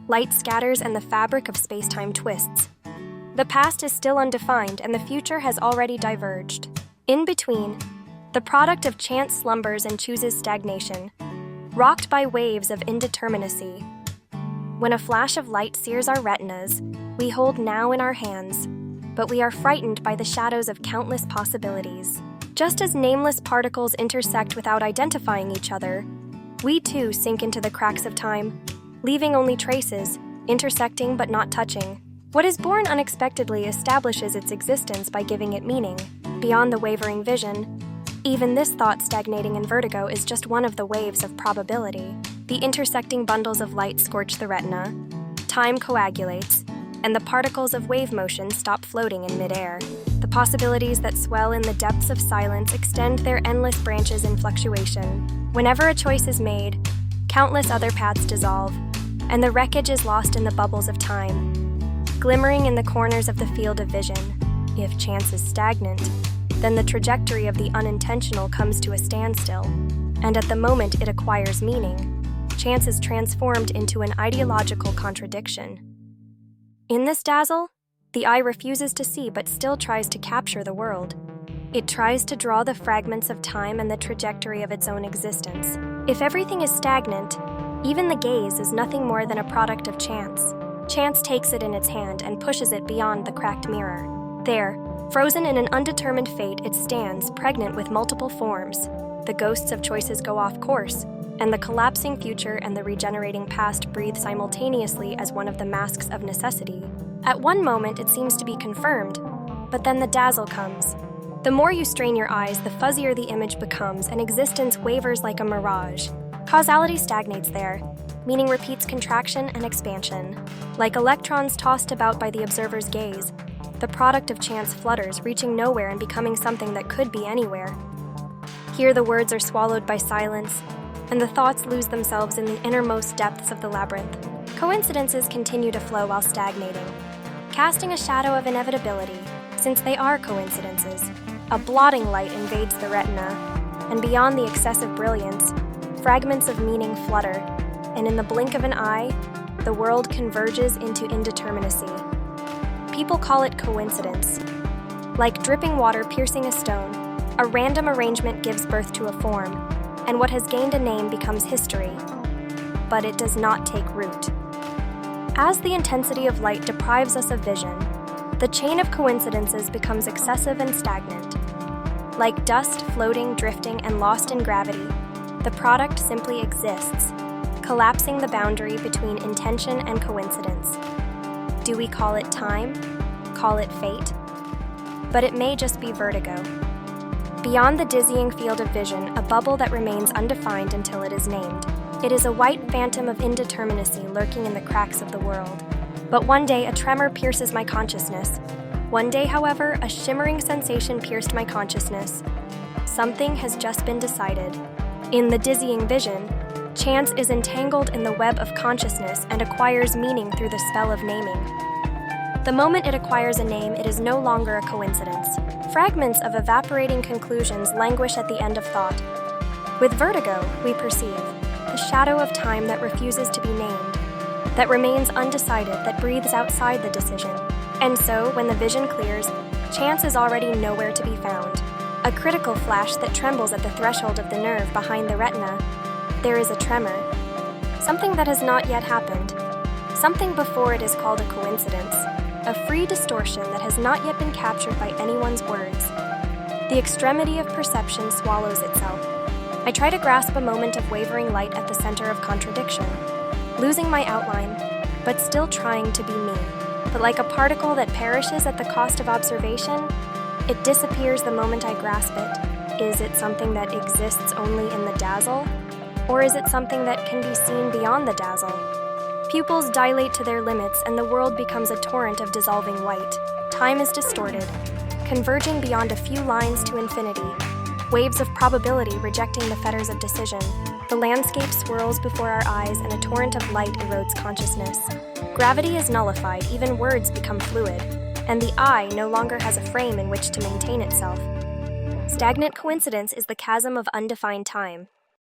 Light scatters and the fabric of space-time twists. The past is still undefined and the future has already diverged. In between, the product of chance slumbers and chooses stagnation, rocked by waves of indeterminacy. When a flash of light sears our retinas, we hold now in our hands, but we are frightened by the shadows of countless possibilities. Just as nameless particles intersect without identifying each other, we too sink into the cracks of time, leaving only traces, intersecting but not touching. What is born unexpectedly establishes its existence by giving it meaning. Beyond the wavering vision, even this thought stagnating in vertigo is just one of the waves of probability. The intersecting bundles of light scorch the retina, time coagulates, and the particles of wave motion stop floating in midair. The possibilities that swell in the depths of silence extend their endless branches in fluctuation. Whenever a choice is made, countless other paths dissolve, and the wreckage is lost in the bubbles of time, glimmering in the corners of the field of vision. If chance is stagnant, then the trajectory of the unintentional comes to a standstill, and at the moment it acquires meaning, chance is transformed into an ideological contradiction. In this dazzle, the eye refuses to see but still tries to capture the world. It tries to draw the fragments of time and the trajectory of its own existence. If everything is stagnant, even the gaze is nothing more than a product of chance. Chance takes it in its hand and pushes it beyond the cracked mirror. There, frozen in an undetermined fate, it stands, pregnant with multiple forms. The ghosts of choices go off course, and the collapsing future and the regenerating past breathe simultaneously as one of the masks of necessity. At one moment it seems to be confirmed, but then the dazzle comes. The more you strain your eyes, the fuzzier the image becomes, and existence wavers like a mirage. Causality stagnates there, meaning repeats contraction and expansion. Like electrons tossed about by the observer's gaze, the product of chance flutters, reaching nowhere and becoming something that could be anywhere. Here the words are swallowed by silence, and the thoughts lose themselves in the innermost depths of the labyrinth. Coincidences continue to flow while stagnating, casting a shadow of inevitability, since they are coincidences. A blotting light invades the retina, and beyond the excessive brilliance, fragments of meaning flutter, and in the blink of an eye, the world converges into indeterminacy. People call it coincidence. Like dripping water piercing a stone, a random arrangement gives birth to a form, and what has gained a name becomes history. But it does not take root. As the intensity of light deprives us of vision, the chain of coincidences becomes excessive and stagnant. Like dust floating, drifting, and lost in gravity, the product simply exists, collapsing the boundary between intention and coincidence. Do we call it time? Call it fate? But it may just be vertigo. Beyond the dizzying field of vision, a bubble that remains undefined until it is named. It is a white phantom of indeterminacy lurking in the cracks of the world. But one day a tremor pierces my consciousness. One day, however, a shimmering sensation pierced my consciousness. Something has just been decided. In the dizzying vision, chance is entangled in the web of consciousness and acquires meaning through the spell of naming. The moment it acquires a name, it is no longer a coincidence. Fragments of evaporating conclusions languish at the end of thought. With vertigo, we perceive the shadow of time that refuses to be named, that remains undecided, that breathes outside the decision. And so, when the vision clears, chance is already nowhere to be found. A critical flash that trembles at the threshold of the nerve behind the retina. There is a tremor. Something that has not yet happened. Something before it is called a coincidence. A free distortion that has not yet been captured by anyone's words. The extremity of perception swallows itself. I try to grasp a moment of wavering light at the center of contradiction, losing my outline, but still trying to be me. But like a particle that perishes at the cost of observation, it disappears the moment I grasp it. Is it something that exists only in the dazzle? Or is it something that can be seen beyond the dazzle? Pupils dilate to their limits and the world becomes a torrent of dissolving white. Time is distorted, converging beyond a few lines to infinity, waves of probability rejecting the fetters of decision. The landscape swirls before our eyes and a torrent of light erodes consciousness. Gravity is nullified, even words become fluid, and the eye no longer has a frame in which to maintain itself. Stagnant coincidence is the chasm of undefined time.